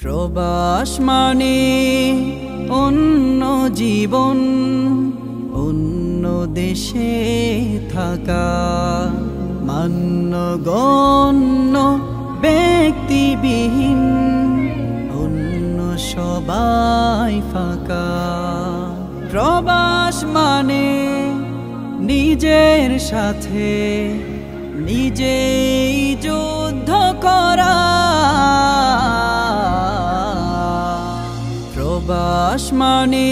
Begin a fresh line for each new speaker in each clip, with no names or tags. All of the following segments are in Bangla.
প্রবাস মানে অন্য জীবন, অন্য দেশে থাকা, মান্য গণ্য ব্যক্তিবিহীন, অন্য সবাই ফাঁকা। প্রবাস মানে নিজের সাথে নিজেই যুদ্ধ করা। প্রবাস মানে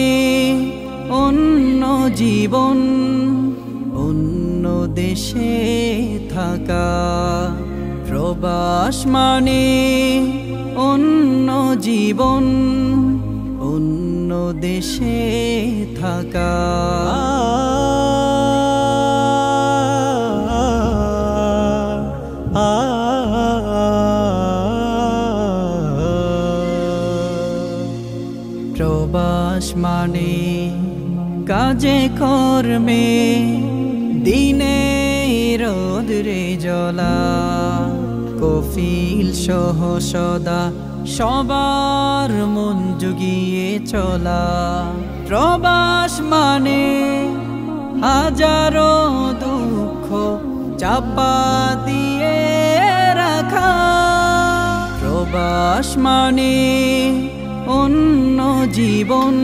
অন্য জীবন, অন্য দেশে থাকা। প্রবাস মানে অন্য জীবন, অন্য দেশে থাকা। প্রবাস মানে কাজে কর্মে দিনে রোদরে জ্বলা, কফিল সহ সদা সবার মন জুগিয়ে চলা। প্রবাস মানে হাজারো দুঃখ চাপা দিয়ে রাখা। প্রবাস মানে অন্য জীবন,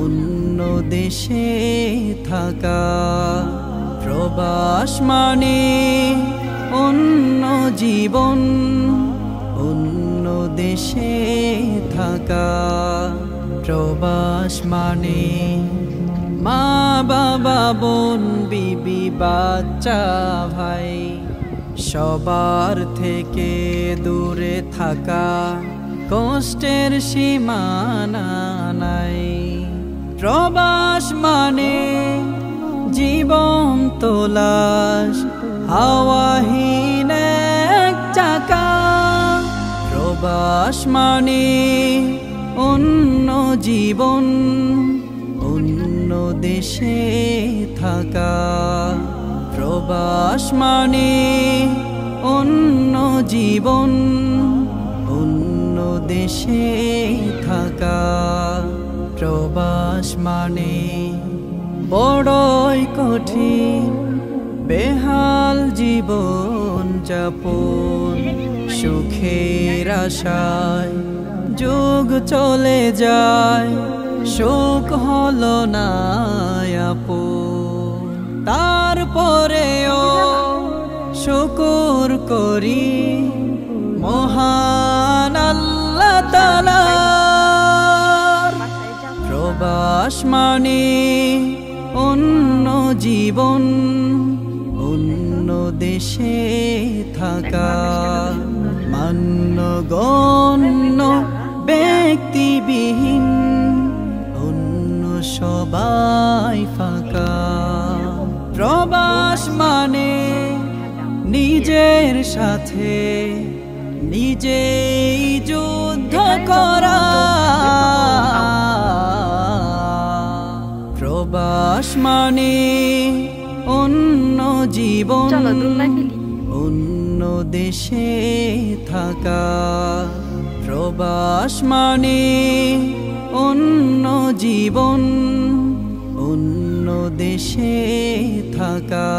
অন্য দেশে থাকা। প্রবাস মানে অন্য জীবন, অন্য দেশে থাকা। প্রবাস মানে মা বাবা বোন বিবি বাচ্চা ভাই সবার থেকে দূরে থাকা, কষ্টের সীমানা নাই। প্রবাস মানে জীবন তোলাস হাওয়াহীন এক চাকা। প্রবাস মানে অন্য জীবন, অন্য দেশে থাকা। প্রবাস মানে অন্য জীবন, অন্য দেশে থাকা। প্রবাস মানে বড়ই কঠিন বেহাল জীবন যাপন, সুখের আশায় যুগ চলে যায়, সুখ হলো না আপন। তারপরেও শুকর করি মহান আল্লাহ তাআলার। প্রবাস মানে অন্য জীবন, অন্য দেশে থাকা, মান্য গণ্য ব্যক্তিবিহীন, অন্য সবাই ফাঁকা। প্রবাস মানে নিজের সাথে নিজেই যুদ্ধ করা। প্রবাস মানে অন্য জীবন, অন্য দেশে থাকা। প্রবাস মানে অন্য জীবন, অন্য দেশে থাকা।